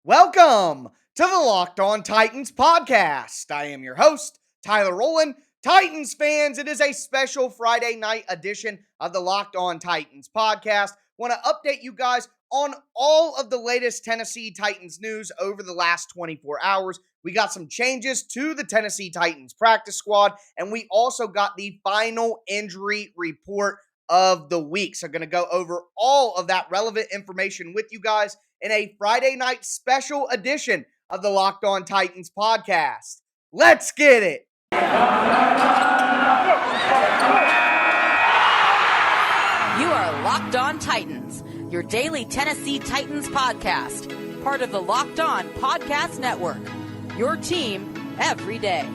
Welcome to the Locked On Titans podcast. I am your host, Tyler Rowland. Titans fans, it is a special Friday night edition of the Locked On Titans podcast. Want to update you guys on all of the latest Tennessee Titans news over the last 24 hours. We got some changes to the Tennessee Titans practice squad, and we also got the final injury report of the week. So going to go over all of that relevant information with you guys in a Friday night special edition of the Locked On Titans podcast. Let's get it. You are Locked On Titans, your daily Tennessee Titans podcast, part of the Locked On Podcast Network, your team every day.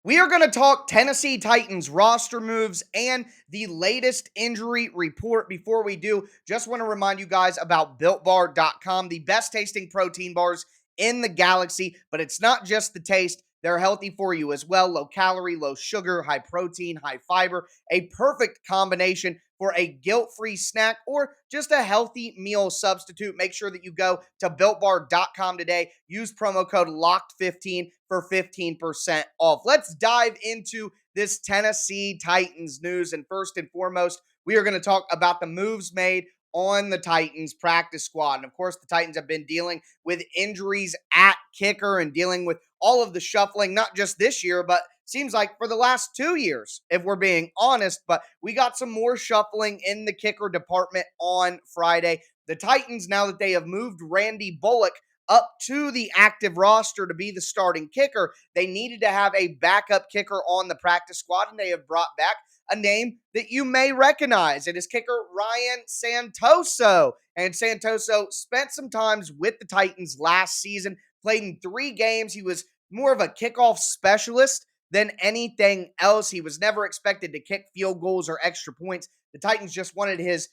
We are going to talk Tennessee Titans roster moves and the latest injury report. Before we do, just want to remind you guys about BuiltBar.com, the best tasting protein bars in the galaxy, but it's not just the taste. They're healthy for you as well. Low calorie, low sugar, high protein, high fiber. A perfect combination for a guilt-free snack or just a healthy meal substitute. Make sure that you go to BuiltBar.com today. Use promo code LOCKED15 for 15% off. Let's dive into this Tennessee Titans news. And first and foremost, we are going to talk about the moves made on the Titans practice squad. And of course, the Titans have been dealing with injuries at kicker and dealing with all of the shuffling, not just this year, but seems like for the last 2 years, if we're being honest. But we got some more shuffling in the kicker department on Friday. The Titans, now that they have moved Randy Bullock up to the active roster to be the starting kicker, they needed to have a backup kicker on the practice squad, and they have brought back a name that you may recognize. It is kicker Ryan Santoso. And Santoso spent some times with the Titans last season, played in 3 games. He was more of a kickoff specialist than anything else. He was never expected to kick field goals or extra points. The Titans just wanted his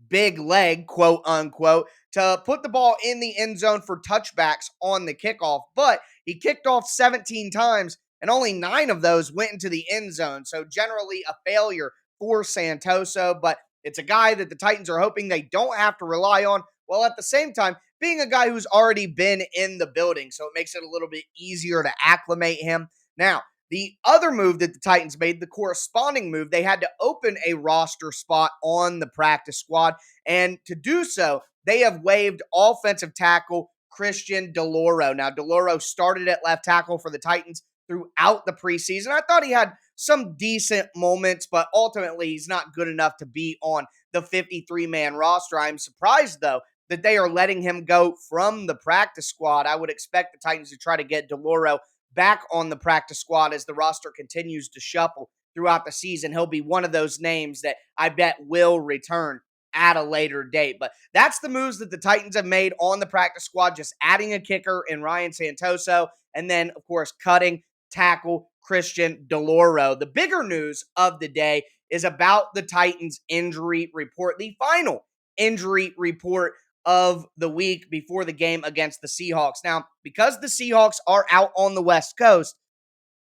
big leg, quote unquote, to put the ball in the end zone for touchbacks on the kickoff. But he kicked off 17 times, and only 9 of those went into the end zone. So generally a failure for Santoso, but it's a guy that the Titans are hoping they don't have to rely on, while at the same time being a guy who's already been in the building. So it makes it a little bit easier to acclimate him. Now, the other move that the Titans made, the corresponding move, they had to open a roster spot on the practice squad. And to do so, they have waived offensive tackle Christian DeLauro. Now, DeLauro started at left tackle for the Titans throughout the preseason. I thought he had some decent moments, but ultimately he's not good enough to be on the 53-man roster. I'm surprised, though, that they are letting him go from the practice squad. I would expect the Titans to try to get DeLauro back on the practice squad as the roster continues to shuffle throughout the season. He'll be one of those names that I bet will return at a later date. But that's the moves that the Titans have made on the practice squad, just adding a kicker in Ryan Santoso, and then, of course, cutting tackle Christian DeLauro. The bigger news of the day is about the Titans injury report, the final injury report of the week before the game against the Seahawks. Now, because the Seahawks are out on the West Coast,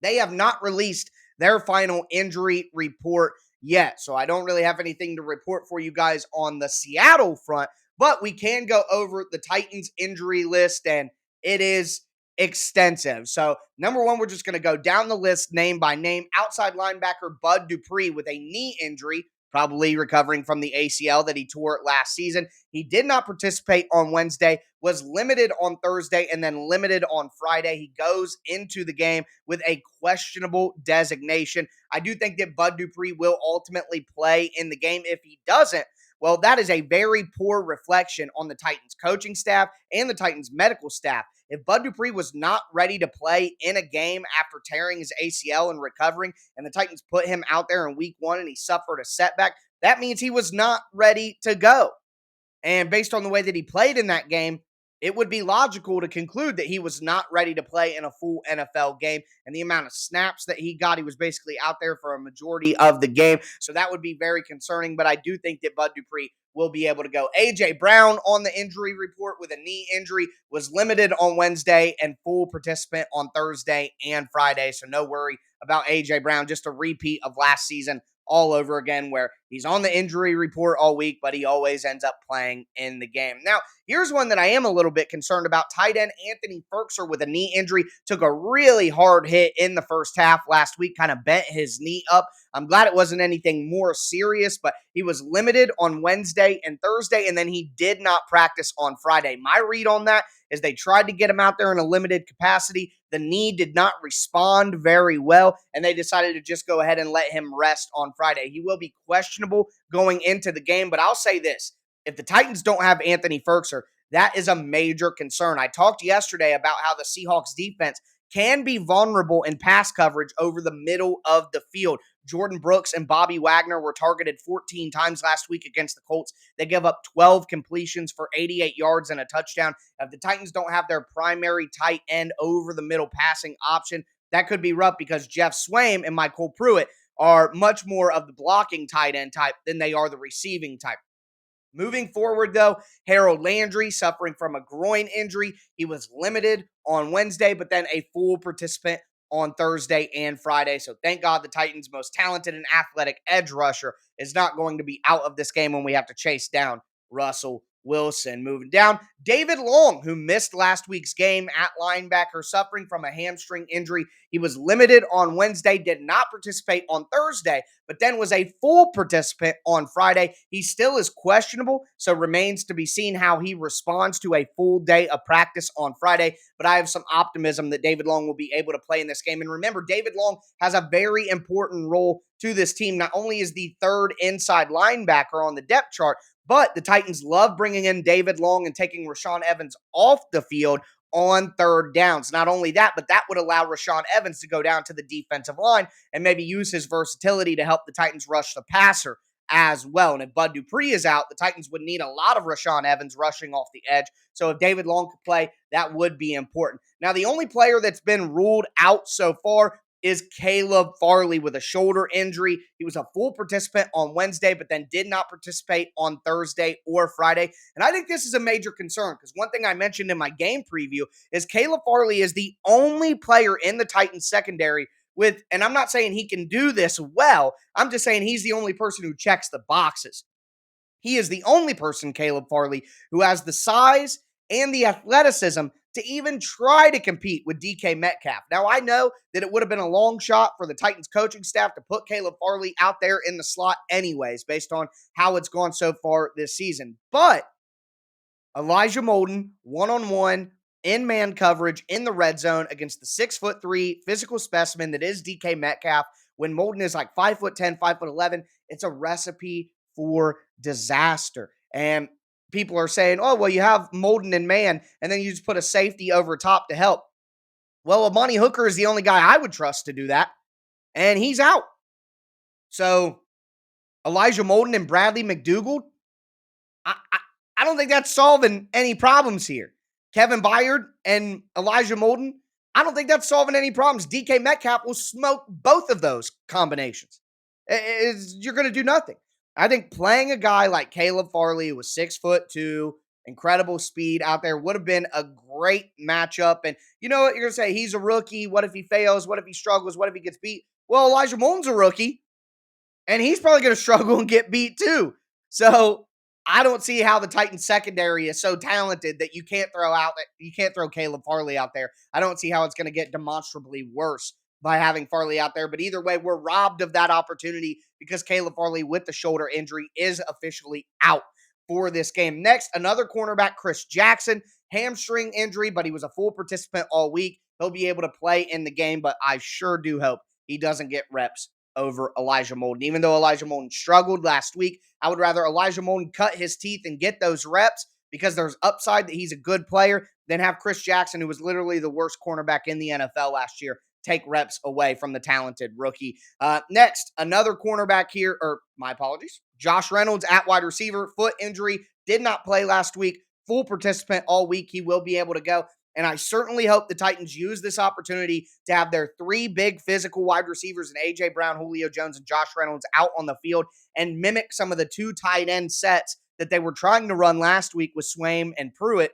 they have not released their final injury report yet. So I don't really have anything to report for you guys on the Seattle front, but we can go over the Titans injury list, and it is extensive. So number one, we're just going to go down the list name by name. Outside linebacker Bud Dupree with a knee injury, probably recovering from the ACL that he tore last season. He did not participate on Wednesday, was limited on Thursday, and then limited on Friday. He goes into the game with a questionable designation. I do think that Bud Dupree will ultimately play in the game. If he doesn't, well, that is a very poor reflection on the Titans coaching staff and the Titans medical staff. If Bud Dupree was not ready to play in a game after tearing his ACL and recovering, and the Titans put him out there in week 1 and he suffered a setback, that means he was not ready to go. And based on the way that he played in that game, it would be logical to conclude that he was not ready to play in a full NFL game. And the amount of snaps that he got, he was basically out there for a majority of the game. So that would be very concerning. But I do think that Bud Dupree will be able to go. A.J. Brown on the injury report with a knee injury was limited on Wednesday and full participant on Thursday and Friday. So no worry about A.J. Brown, just a repeat of last season all over again, where he's on the injury report all week, but he always ends up playing in the game. Now, here's one that I am a little bit concerned about. Tight end Anthony Firkser with a knee injury took a really hard hit in the first half last week, kind of bent his knee up. I'm glad it wasn't anything more serious, but he was limited on Wednesday and Thursday, and then he did not practice on Friday. My read on that is they tried to get him out there in a limited capacity. The knee did not respond very well, and they decided to just go ahead and let him rest on Friday. He will be questionable going into the game, but I'll say this. If the Titans don't have Anthony Firkser, that is a major concern. I talked yesterday about how the Seahawks defense can be vulnerable in pass coverage over the middle of the field. Jordan Brooks and Bobby Wagner were targeted 14 times last week against the Colts. They gave up 12 completions for 88 yards and a touchdown. If the Titans don't have their primary tight end over the middle passing option, that could be rough because Jeff Swaim and Michael Pruitt are much more of the blocking tight end type than they are the receiving type. Moving forward, though, Harold Landry suffering from a groin injury. He was limited on Wednesday, but then a full participant on Thursday and Friday. So thank God the Titans' most talented and athletic edge rusher is not going to be out of this game when we have to chase down Russell Wilson. Moving down, David Long, who missed last week's game at linebacker, suffering from a hamstring injury. He was limited on Wednesday, did not participate on Thursday, but then was a full participant on Friday. He still is questionable, so remains to be seen how he responds to a full day of practice on Friday. But I have some optimism that David Long will be able to play in this game. And remember, David Long has a very important role to this team. Not only is the third inside linebacker on the depth chart, but the Titans love bringing in David Long and taking Rashaan Evans off the field on third downs. Not only that, but that would allow Rashaan Evans to go down to the defensive line and maybe use his versatility to help the Titans rush the passer as well. And if Bud Dupree is out, the Titans would need a lot of Rashaan Evans rushing off the edge. So if David Long could play, that would be important. Now, the only player that's been ruled out so far is Caleb Farley with a shoulder injury. He was a full participant on Wednesday, but then did not participate on Thursday or Friday. And I think this is a major concern because one thing I mentioned in my game preview is Caleb Farley is the only player in the Titans secondary with, and I'm not saying he can do this well, I'm just saying he's the only person who checks the boxes. He is the only person, Caleb Farley, who has the size and the athleticism to even try to compete with DK Metcalf. Now, I know that it would have been a long shot for the Titans coaching staff to put Caleb Farley out there in the slot anyways, based on how it's gone so far this season. But Elijah Molden, one-on-one, in man coverage in the red zone against the 6'3" physical specimen that is DK Metcalf. When Molden is like 5'10", 5'11", it's a recipe for disaster. And people are saying, oh, well, you have Molden in man, and then you just put a safety over top to help. Well, Amani Hooker is the only guy I would trust to do that, and he's out. So Elijah Molden and Bradley McDougald, I don't think that's solving any problems here. Kevin Byard and Elijah Molden, I don't think that's solving any problems. DK Metcalf will smoke both of those combinations. You're going to do nothing. I think playing a guy like Caleb Farley, who was 6'2", incredible speed out there, would have been a great matchup. And you know what? You're going to say he's a rookie. What if he fails? What if he struggles? What if he gets beat? Well, Elijah Molden's a rookie, and he's probably going to struggle and get beat too. So I don't see how the Titans secondary is so talented that you can't throw Caleb Farley out there. I don't see how it's going to get demonstrably worse by having Farley out there. But either way, we're robbed of that opportunity because Caleb Farley with the shoulder injury is officially out for this game. Next, another cornerback, Chris Jackson, hamstring injury, but he was a full participant all week. He'll be able to play in the game, but I sure do hope he doesn't get reps over Elijah Molden. Even though Elijah Molden struggled last week, I would rather Elijah Molden cut his teeth and get those reps because there's upside that he's a good player than have Chris Jackson, who was literally the worst cornerback in the NFL last year, take reps away from the talented rookie. Next, another cornerback here, or my apologies, Josh Reynolds at wide receiver, foot injury, did not play last week, full participant all week. He will be able to go. And I certainly hope the Titans use this opportunity to have their three big physical wide receivers in A.J. Brown, Julio Jones, and Josh Reynolds out on the field and mimic some of the two tight end sets that they were trying to run last week with Swaim and Pruitt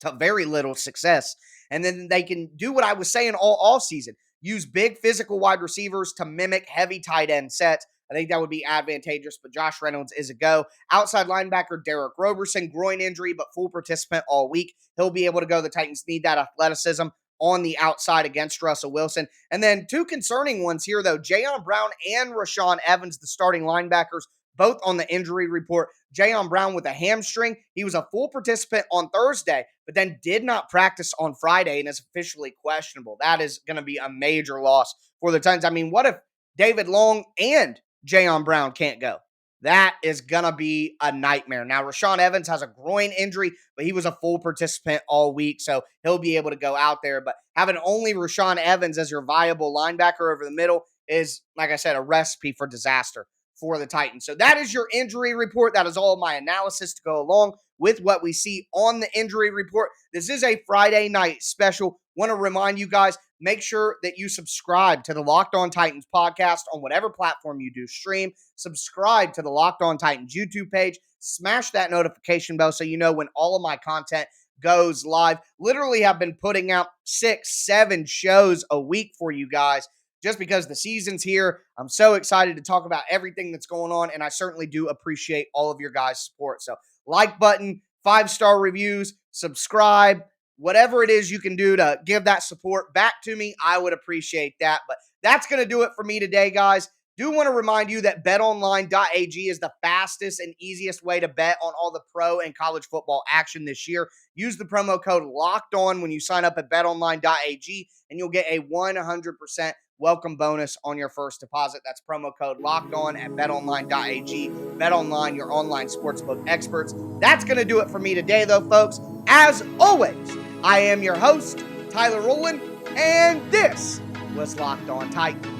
to very little success. And then they can do what I was saying all season. Use big physical wide receivers to mimic heavy tight end sets. I think that would be advantageous, but Josh Reynolds is a go. Outside linebacker Derek Roberson, groin injury, but full participant all week. He'll be able to go. The Titans need that athleticism on the outside against Russell Wilson. And then two concerning ones here, though. Jayon Brown and Rashaan Evans, the starting linebackers, both on the injury report. Jayon Brown with a hamstring. He was a full participant on Thursday, but then did not practice on Friday and is officially questionable. That is going to be a major loss for the Titans. I mean, what if David Long and Jayon Brown can't go? That is going to be a nightmare. Now, Rashaan Evans has a groin injury, but he was a full participant all week, so he'll be able to go out there. But having only Rashaan Evans as your viable linebacker over the middle is, like I said, a recipe for disaster for the Titans. So that is your injury report. That is all my analysis to go along with what we see on the injury report. This is a Friday night special. Want to remind you guys, make sure that you subscribe to the Locked On Titans podcast on whatever platform you do stream. Subscribe to the Locked On Titans YouTube page. Smash that notification bell so you know when all of my content goes live. Literally have been putting out 6, 7 shows a week for you guys just because the season's here. I'm so excited to talk about everything that's going on, and I certainly do appreciate all of your guys' support. So like button, 5-star reviews, subscribe, whatever it is you can do to give that support back to me, I would appreciate that. But that's going to do it for me today, guys. Do want to remind you that betonline.ag is the fastest and easiest way to bet on all the pro and college football action this year. Use the promo code LOCKEDON when you sign up at betonline.ag, and you'll get a 100% welcome bonus on your first deposit. That's promo code LOCKEDON at betonline.ag. BetOnline, your online sportsbook experts. That's going to do it for me today, though, folks. As always, I am your host, Tyler Rowland, and this was Locked On Titans.